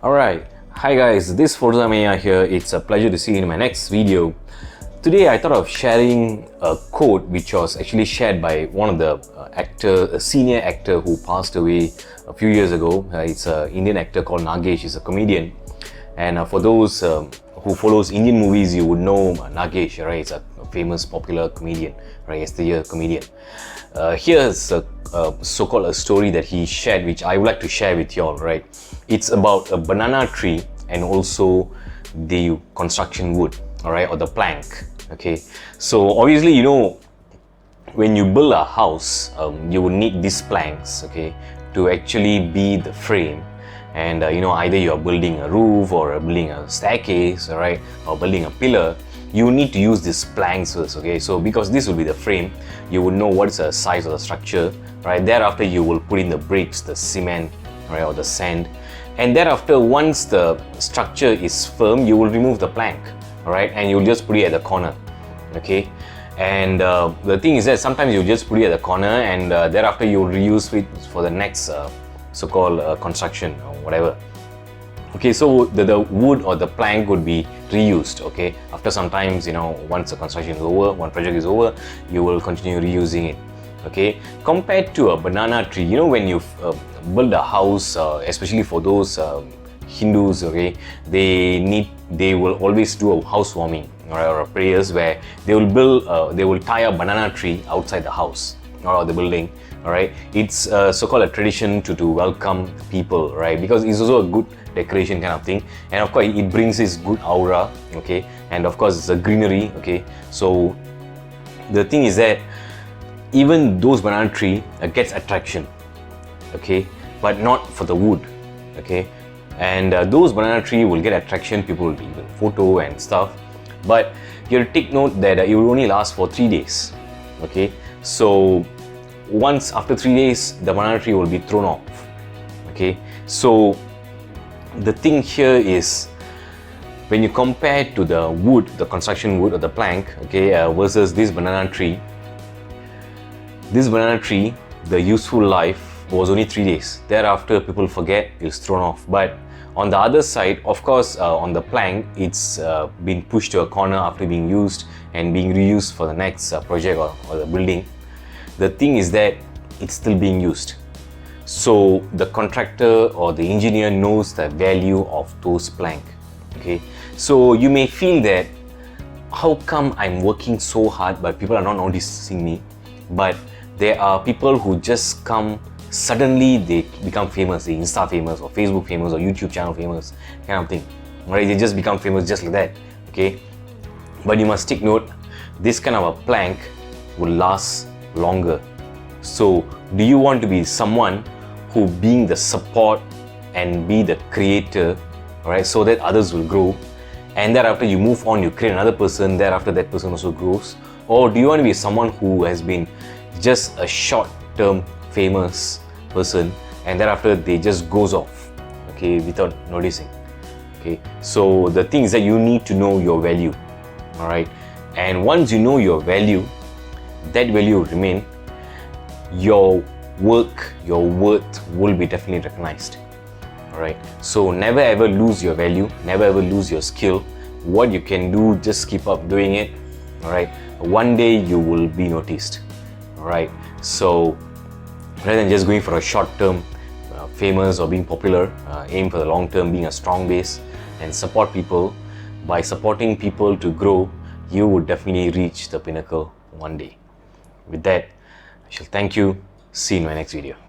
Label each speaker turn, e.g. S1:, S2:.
S1: Alright, hi guys, this is Forza Meyya here. It's a pleasure to see you in my next video. Today I thought of sharing a quote which was actually shared by one of the a senior actor who passed away a few years ago. It's an Indian actor called Nagesh. He's a comedian. And for those who follows Indian movies, you would know Nagesh, right? It's a famous, popular comedian, right? Yesteryear comedian. Here's a so-called a story that he shared, which I would like to share with you all, right? It's about a banana tree and also the construction wood, all right, or the plank, okay? So obviously, you know, when you build a house, you will need these planks, okay, to actually be the frame. And you know, either you're building a roof or building a staircase, all right, or building a pillar, you need to use these planks first, okay? So because this will be the frame, you will know what's the size of the structure, right? Thereafter, you will put in the bricks, the cement, right, or the sand. And thereafter, once the structure is firm, you will remove the plank, all right, and you'll just put it at the corner, okay? And the thing is that sometimes you just put it at the corner, and thereafter you'll reuse it for the next so-called construction or whatever. Okay, so the wood or the plank would be reused, okay? After sometimes, you know, once the construction is over, one project is over, you will continue reusing it, okay? Compared to a banana tree, you know, when you build a house, especially for those Hindus, okay, they will always do a housewarming or prayers where they will tie a banana tree outside the house or the building, all right? It's so-called a tradition to welcome people, right? Because it's also a good decoration kind of thing, and of course it brings this good aura, okay? And of course it's a greenery, okay? So the thing is that even those banana tree gets attraction, okay, but not for the wood, okay? And those banana tree will get attraction, people will even photo and stuff, but you have to take note that it will only last for 3 days, okay? So once after 3 days, the banana tree will be thrown off, okay? So the thing here is, when you compare to the wood, the construction wood or the plank, okay, versus this banana tree, the useful life was only 3 days. Thereafter, people forget, it's thrown off. But on the other side, of course, on the plank, it's been pushed to a corner after being used and being reused for the next project or the building. The thing is that it's still being used. So the contractor or the engineer knows the value of those plank, okay? So you may feel that, how come I'm working so hard but people are not noticing me? But there are people who just come, suddenly they become famous, they Insta famous or Facebook famous or YouTube channel famous, kind of thing, right? They just become famous just like that, okay? But you must take note, this kind of a plank will last longer. So do you want to be someone who being the support and be the creator, right, so that others will grow, and thereafter you move on, you create another person, thereafter that person also grows? Or do you want to be someone who has been just a short-term famous person and thereafter they just goes off, okay, without noticing, okay? So the thing is that you need to know your value, all right? And once you know your value, that value will remain, your work, your worth will be definitely recognized, all right? So never ever lose your value, never ever lose your skill. What you can do, just keep up doing it, all right? One day you will be noticed, all right? So rather than just going for a short term famous or being popular, aim for the long term, being a strong base and support people. By supporting people to grow, you would definitely reach the pinnacle one day. With that, I shall thank you. See you in my next video.